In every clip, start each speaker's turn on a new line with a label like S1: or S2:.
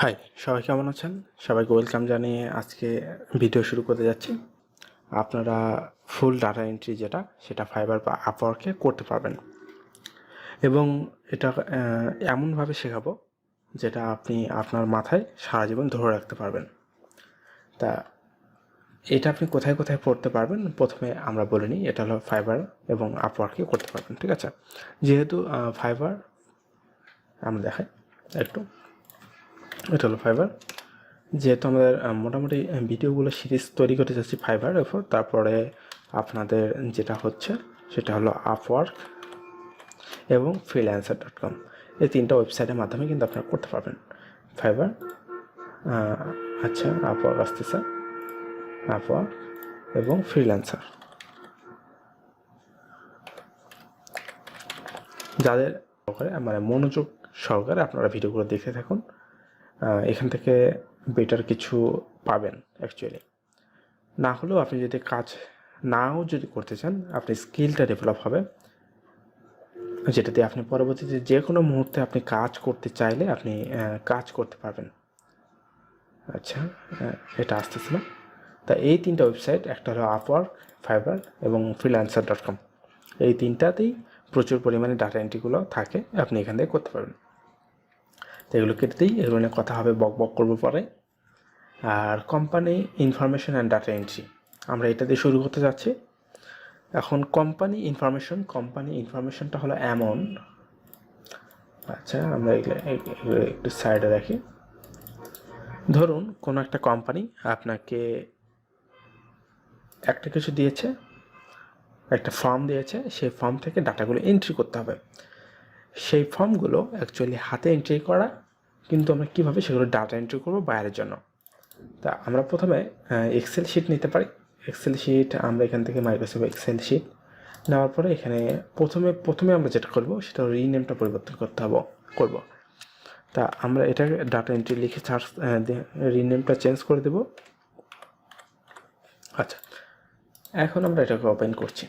S1: High, সবাই কেমন আছেন? সবাইকে ওয়েলকাম জানিয়ে আজকে ভিডিও শুরু করতে যাচ্ছি। আপনারা ফুল ডাটা এন্ট্রি সেটা ফাইবার বা আপওয়ার্কে করতে পারবেন এবং এটা এমনভাবে শেখাবো যেটা আপনি আপনার মাথায় সারা জীবন ধরে রাখতে পারবেন। তা এটা আপনি কোথায় কোথায় পড়তে পারবেন প্রথমে আমরা বলে নিই। এটা হলো ফাইবার এবং আপওয়ার্কে করতে পারবেন, ঠিক আছে? যেহেতু ফাইবার আমরা দেখাই একটু, এটা হলো ফাইবার। যেহেতু আমাদের মোটামুটি ভিডিওগুলো সিরিজ তৈরি করতে যাচ্ছি ফাইবার এরপর তারপরে আপনাদের যেটা হচ্ছে সেটা হলো আপওয়ার্ক এবং freelancer.com, এই তিনটা ওয়েবসাইটের মাধ্যমে কিন্তু আপনারা করতে পারবেন ফাইবার। আচ্ছা, আপওয়ার্ক আসতেছে, আপওয়ার্ক এবং ফ্রিল্যান্সার। যাদের মানে মনোযোগ সহকারে আপনারা ভিডিওগুলো দেখতে থাকুন, এখান থেকে বেটার কিছু পাবেন অ্যাকচুয়ালি। না হলেও আপনি যদি কাজ নাও যদি করতে চান, আপনি স্কিলটা ডেভেলপ হবে, যেটাতে আপনি পরবর্তীতে যে কোনো মুহূর্তে আপনি কাজ করতে চাইলে আপনি কাজ করতে পারবেন। আচ্ছা, এটা আসতেছে না। তা এই তিনটা ওয়েবসাইট, একটা হলো আপওয়ার্ক, ফাইবার এবং freelancer.com, এই তিনটাতেই প্রচুর পরিমাণে ডাটা এন্ট্রিগুলো থাকে, আপনি এখান থেকে করতে পারবেন। তো এগুলো কেটেই এগুলো নিয়ে কথা হবে, বক বক করবো পরে। আর company information and data entry, আমরা এটা দিয়ে শুরু করতে যাচ্ছি। এখন কোম্পানি ইনফরমেশনটা হলো এমন, আচ্ছা আমরা এগুলো একটু সাইডে রাখি। ধরুন কোনো একটা কোম্পানি আপনাকে একটা কিছু দিয়েছে, একটা ফর্ম দিয়েছে, সেই ফর্ম থেকে ডাটাগুলো এন্ট্রি করতে হবে। সেই ফর্মগুলো অ্যাকচুয়ালি হাতে এন্ট্রি করা, কিন্তু আমরা কীভাবে সেগুলো ডাটা এন্ট্রি করবো বাইরের জন্য। তা আমরা প্রথমে এক্সেল শিট নিতে পারি। এক্সেল শিট আমরা এখান থেকে মাইক্রোসফট এক্সেল শিট নেওয়ার পরে এখানে প্রথমে আমরা যেটা করব সেটা রিনেমটা পরিবর্তন করব। তা আমরা এটাকে ডাটা এন্ট্রি লিখে রিনেমটা চেঞ্জ করে দেব। আচ্ছা, এখন আমরা এটাকে ওপেন করছি।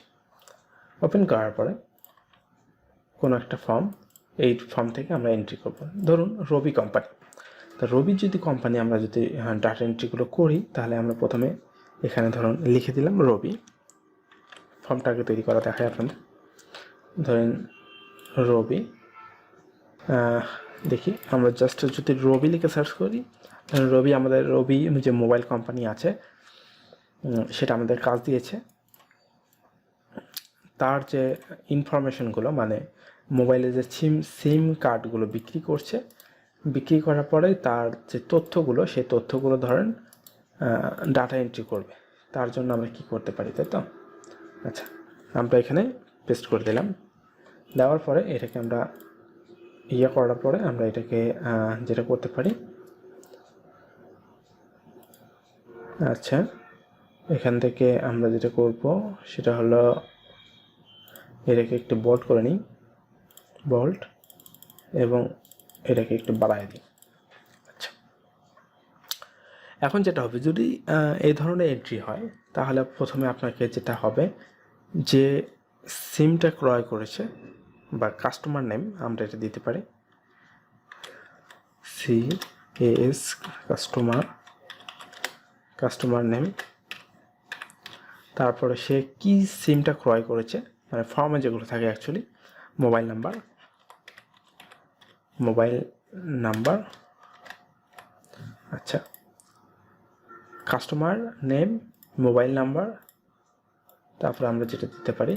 S1: ওপেন করার পরে কোনো একটা ফর্ম, এই ফর্ম থেকে আমরা এন্ট্রি করব। ধরুন রবি কোম্পানি। তা রবি যদি কোম্পানি আমরা যদি ডাটা এন্ট্রিগুলো করি, তাহলে আমরা প্রথমে এখানে ধরুন লিখে দিলাম রবি। ফর্মটাকে তৈরি করা দেখায় আপনাদের। ধরেন রবি, দেখি আমরা জাস্ট যদি রবি লিখে সার্চ করি, রবি যে মোবাইল কোম্পানি আছে সেটা আমাদের কাজ দিয়েছে। তার যে ইনফরমেশনগুলো, মানে মোবাইলে যে সিম কার্ডগুলো বিক্রি করার পরে তার যে তথ্যগুলো, সেই তথ্যগুলো ধরেন ডাটা এন্ট্রি করবে। তার জন্য আমরা কি করতে পারি, তাই তো? আচ্ছা, আমরা এখানে পেস্ট করে দিলাম। দেওয়ার পরে এটাকে আমরা করার পরে আমরা এটাকে যেটা করতে পারি, আচ্ছা এখান থেকে আমরা যেটা করব সেটা হলো এটাকে একটু বোল্ড করে নিই, বোল্ড, এবং এটাকে একটু বাড়ায় দিই। আচ্ছা, এখন যেটা হবে, যদি এই ধরনের এন্ট্রি হয়, তাহলে প্রথমে আপনাকে যেটা হবে, যে সিমটা ক্রয় করেছে বা কাস্টমার নেম আমরা এটা দিতে পারি, CAS কাস্টমার নেম। তারপরে সে কি সিমটা ক্রয় করেছে, মানে ফর্মে যেগুলো থাকে অ্যাকচুয়ালি, মোবাইল নাম্বার, আচ্ছা কাস্টমার নেম, মোবাইল নাম্বার। তারপরে আমরা যেটা দিতে পারি,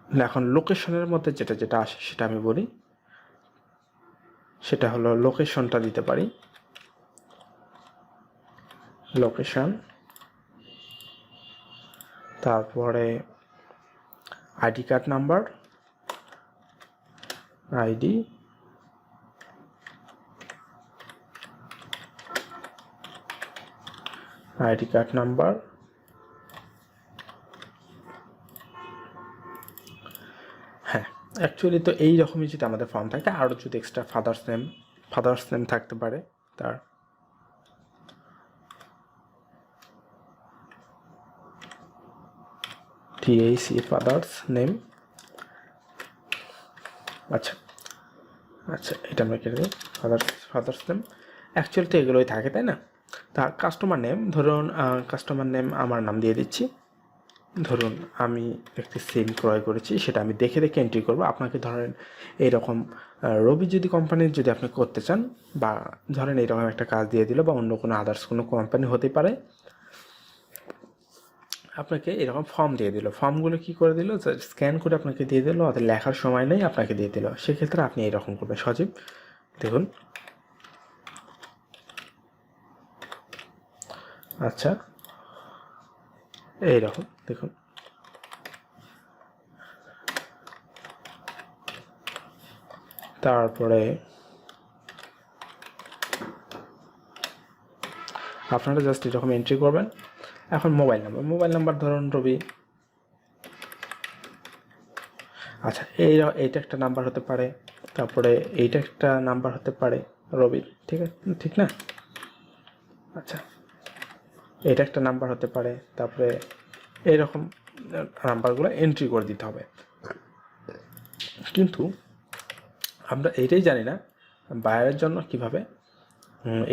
S1: এখন লোকেশনের মধ্যে যেটা আসে সেটা আমি বলি, সেটা হলো লোকেশনটা দিতে পারি, লোকেশন। তারপরে ID card number, ID card number. হ্যাঁ, অ্যাকচুয়ালি তো এই রকমই যদি আমাদের ফর্ম থাকে, আরও যদি এক্সট্রা ফাদার্স নেম থাকতে পারে, তার TAC ফাদার্স নেম। আচ্ছা, আচ্ছা, এটা আমরা কেটে দিই। ফাদার্স নেম অ্যাকচুয়ালি তো এগুলোই থাকে, তাই না? তা কাস্টমার নেম, ধরুন কাস্টমার নেম আমার নাম দিয়ে দিচ্ছি। ধরুন আমি একটি সিম ক্রয় করেছি, সেটা আমি দেখে দেখে এন্ট্রি করব। আপনাকে ধরেন এইরকম রবি যদি কোম্পানির যদি আপনি করতে চান, বা ধরেন এইরকম একটা কাজ দিয়ে দিল, বা অন্য কোনো আদার্স কোনো কোম্পানি হতে পারে, আপনাকে এরকম ফর্ম দিয়ে দিল। ফর্মগুলো কী করে দিল, স্ক্যান করে আপনাকে দিয়ে দিল, ওদের লেখার সময় নেই, আপনাকে দিয়ে দিল। সেক্ষেত্রে আপনি এরকম করবেন। সজীব, দেখুন, আচ্ছা এইরকম দেখুন, তারপরে আপনারা জাস্ট এরকম এন্ট্রি করবেন। এখন মোবাইল নাম্বার ধরুন রবি। আচ্ছা, এইটা একটা নাম্বার হতে পারে, তারপরে এইটা একটা নাম্বার হতে পারে রবির, ঠিক আছে, ঠিক না? আচ্ছা, এটা একটা নাম্বার হতে পারে, তারপরে এইরকম নাম্বারগুলো এন্ট্রি করে দিতে হবে। কিন্তু আমরা এইটাই জানি না বায়ারের জন্য কীভাবে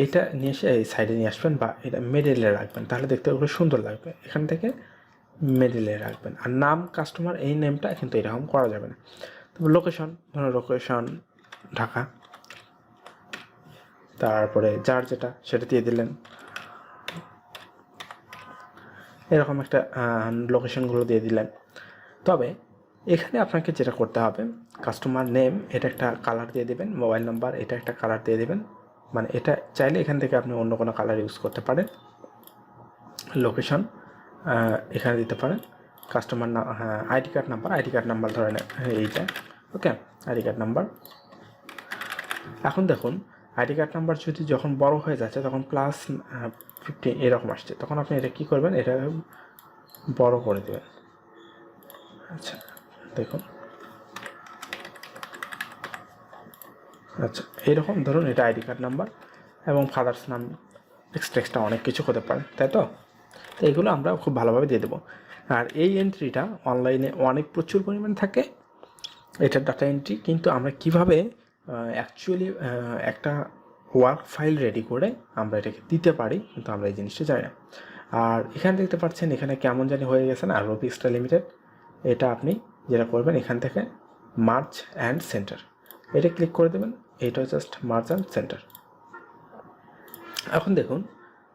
S1: এইটা নিয়ে এসে এই সাইডে নিয়ে আসবেন, বা এটা মিডলে রাখবেন, তাহলে দেখতে ওগুলো সুন্দর লাগবে। এখান থেকে মিডলে রাখবেন। আর নাম, কাস্টমার, এই নেমটা কিন্তু এরকম করা যাবে না। তারপর লোকেশন, ধরুন লোকেশন ঢাকা, তারপরে যার যেটা সেটা দিয়ে দিলেন। এরকম একটা লোকেশনগুলো দিয়ে দিলেন। তবে এখানে আপনাকে যেটা করতে হবে, কাস্টমার নেম এটা একটা কালার দিয়ে দেবেন, মোবাইল নাম্বার এটা একটা কালার দিয়ে দেবেন। মানে এটা চাইলে এখান থেকে আপনি অন্য কোনো কালার ইউজ করতে পারেন। লোকেশন এখানে দিতে পারেন। কাস্টমার না, হ্যাঁ, আইডি কার্ড নাম্বার ধরেন এইটা, ওকে, আইডি কার্ড নাম্বার। এখন দেখুন, আইডি কার্ড নাম্বার যদি যখন বড় হয়ে যাচ্ছে, তখন +15 এরকম আসছে, তখন আপনি এটা কী করবেন, এটা বড় করে দেবেন। আচ্ছা, দেখুন, আচ্ছা এইরকম ধরুন, এটা আইডি কার্ড নাম্বার এবং ফাদার্স নাম, এক্সট্রা অনেক কিছু হতে পারে, তাই তো? তো এগুলো আমরা খুব ভালোভাবে দিয়ে দেবো। আর এই এন্ট্রিটা অনলাইনে প্রচুর পরিমাণে থাকে, এটা ডাটা এন্ট্রি। কিন্তু আমরা কিভাবে অ্যাকচুয়ালি একটা ওয়ার্ক ফাইল রেডি করে আমরা এটাকে দিতে পারি, কিন্তু আমরা এই জিনিসটা জানি না। আর এখানে দেখতে পাচ্ছেন, এখানে কেমন জানি হয়ে গেছে না, রবি এক্সট্রা লিমিটেড। এটা আপনি যেটা করবেন, এখান থেকে মার্জ অ্যান্ড সেন্টার, এটা ক্লিক করে দেবেন। এইটা জাস্ট মার্জ অ্যান্ড সেন্টার। এখন দেখুন,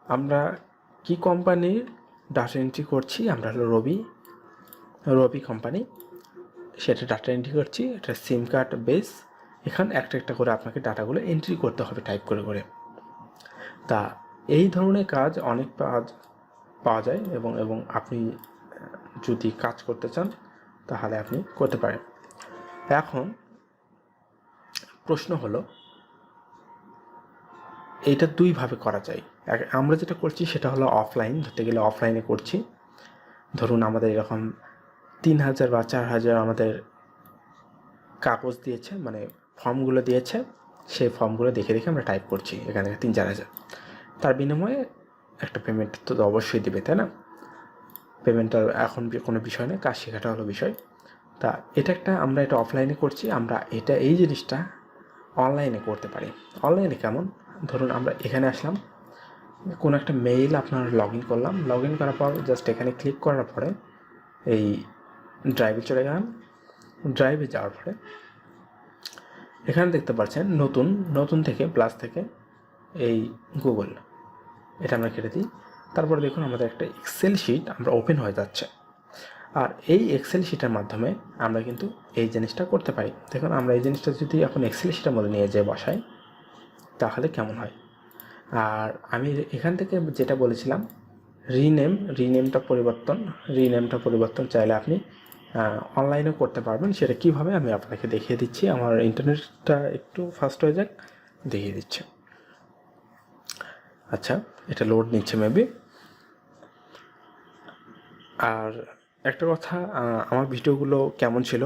S1: আমরা কি কোম্পানির ডাটা এন্ট্রি করছি, আমরা হলো রবি কোম্পানি, সেটা ডাটা এন্ট্রি করছি। এটা সিম কার্ড বেস। এখানে একটা একটা করে আপনাকে ডাটাগুলো এন্ট্রি করতে হবে টাইপ করে করে। তা এই ধরনের কাজ অনেক পাওয়া যায়, এবং আপনি যদি কাজ করতে চান তাহলে আপনি করতে পারেন। এখন প্রশ্ন হলো, এইটা দুইভাবে করা যায়। আমরা যেটা করছি সেটা হলো অফলাইন, ধরতে গেলে অফলাইনে করছি। ধরুন আমাদের এরকম 3000 বা 4000 আমাদের কাগজ দিয়েছে, মানে ফর্মগুলো দিয়েছে, সেই ফর্মগুলো দেখে দেখে আমরা টাইপ করছি এখান থেকে 3-4000। তার বিনিময়ে একটা পেমেন্ট তো অবশ্যই দেবে, তাই না? পেমেন্টটার এখন কোনো বিষয় নেই, কাজ শেখাটা হলো বিষয়। তা আমরা এটা অফলাইনে করছি, আমরা এই জিনিসটা অনলাইনে করতে পারি। অনলাইনে কেমন, ধরুন আমরা এখানে আসলাম, কোনো একটা মেইল আপনার লগ ইন করলাম, লগ ইন করার পর জাস্ট এখানে ক্লিক করার পরে এই ড্রাইভে চলে গেলাম। ড্রাইভে যাওয়ার পরে এখানে দেখতে পাচ্ছেন নতুন থেকে প্লাস থেকে এই গুগল, এটা আমরা কেটে দিই। তারপরে দেখুন, আমাদের একটা এক্সেল শিট আমরা ওপেন হয়ে যাচ্ছে। আর এই এক্সেল শিটের মাধ্যমে আমরা কিন্তু এই জিনিসটা করতে পারি। দেখুন, আমরা এই জিনিসটা যদি এখন এক্সেল শিটের মধ্যে নিয়ে যেয়ে বসাই, তাহলে কেমন হয়। আর আমি এখান থেকে যেটা বলেছিলাম, রিনেমটা পরিবর্তন চাইলে আপনি অনলাইনেও করতে পারবেন। সেটা কীভাবে আমি আপনাকে দেখিয়ে দিচ্ছি। আমার ইন্টারনেটটা একটু ফাস্ট হয়ে যাক, দেখিয়ে দিচ্ছি। আচ্ছা, এটা লোড নিচ্ছে মেবি। আর একটা কথা, আমার ভিডিওগুলো কেমন ছিল,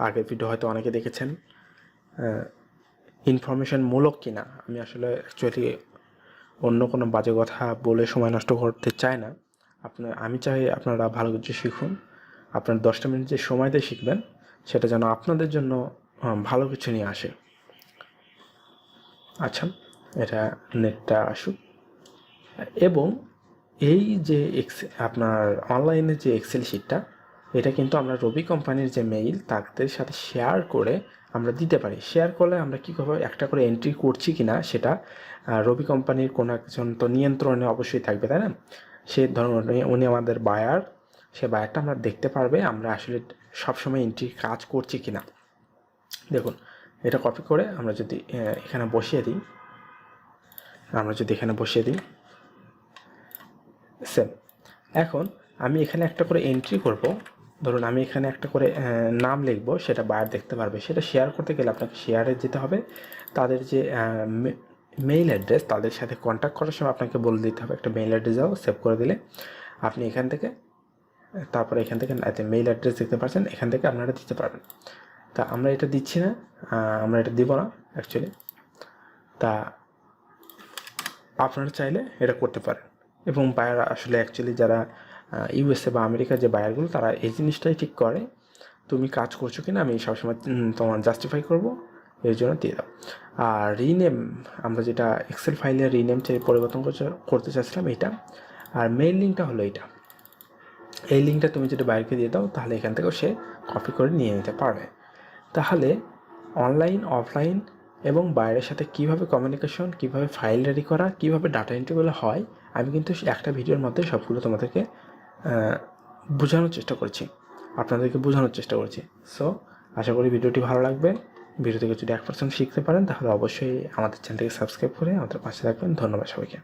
S1: আগের ভিডিও হয়তো অনেকে দেখেছেন, ইনফরমেশনমূলক কি না। আমি আসলে অ্যাকচুয়ালি অন্য কোনো বাজে কথা বলে সময় নষ্ট করতে চাই না। আমি চাই আপনারা ভালো কিছু শিখুন। আপনার 10টা মিনিট যে সময় দিয়ে শিখবেন, সেটা যেন আপনাদের জন্য ভালো কিছু নিয়ে আসে। আচ্ছা, এটা নেটটা আসুক। এবং এই যে আপনার অনলাইনে যে এক্সেল শিটটা, এটা কিন্তু আমরা রবি কোম্পানির যে মেইল তাদের সাথে শেয়ার করে আমরা দিতে পারি। শেয়ার করলে আমরা কী করবো, একটা করে এন্ট্রি করছি কি না সেটা রবি কোম্পানির কোনো একজন তো নিয়ন্ত্রণে অবশ্যই থাকবে, তাই না? সে ধরুন উনি আমাদের বায়ার, সে বায়ারটা আমরা দেখতে পারবে আমরা আসলে সবসময় এন্ট্রি কাজ করছি কি না। দেখুন, এটা কপি করে আমরা যদি এখানে বসিয়ে দিই, সেম। এখন আমি এখানে একটা করে এন্ট্রি করব, ধরুন আমি এখানে একটা করে নাম লিখব, সেটা বায়ার দেখতে পারবে। সেটা শেয়ার করতে গেলে আপনাকে শেয়ারে যেতে হবে, তাদের যে মেইল অ্যাড্রেস, তাদের সাথে কন্ট্যাক্ট করার সময় আপনাকে বলে দিতে হবে একটা মেইল অ্যাড্রেস দাও, সেভ করে দিলে আপনি এখান থেকে, তারপরে এখান থেকে মেইল অ্যাড্রেস দেখতে পাচ্ছেন, এখান থেকে আপনারা দিতে পারবেন। তা আমরা এটা দিচ্ছি না, আমরা এটা দিব না অ্যাকচুয়ালি। তা আপনারা চাইলে এটা করতে পারেন। এবং বায়ার আসলে অ্যাকচুয়ালি যারা ইউএসএ বা আমেরিকার যে বায়ারগুলো, তারা এই জিনিসটাই ঠিক করে, তুমি কাজ করছো কি না আমি সবসময় তোমার জাস্টিফাই করবো, এর জন্য দিয়ে দাও। আর রিনেম, আমরা যেটা এক্সেল ফাইলের রিনেম পরিবর্তন করতে চাচ্ছিলাম এইটা। আর মেইল লিঙ্কটা হলো এইটা, এই লিঙ্কটা তুমি যদি বায়ারকে দিয়ে দাও, তাহলে এখান থেকেও সে কপি করে নিয়ে নিতে পারবে। তাহলে অনলাইন, অফলাইন এবং বায়ারের সাথে কীভাবে কমিউনিকেশন, কীভাবে ফাইল রেডি করা, কীভাবে ডাটা এন্ট্রিগুলো হয়, আমি কিন্তু একটা ভিডিওর মধ্যে সবগুলো তোমাদেরকে বোঝানোর চেষ্টা করছি, আপনাদেরকে বোঝানোর চেষ্টা করছি। সো আশা করি ভিডিওটি ভালো লাগবে। ভিডিও থেকে যদি 1% শিখতে পারেন, তাহলে অবশ্যই আমাদের চ্যানেলটিকে সাবস্ক্রাইব করে আমাদের পাশে থাকবেন। ধন্যবাদ সবাইকে।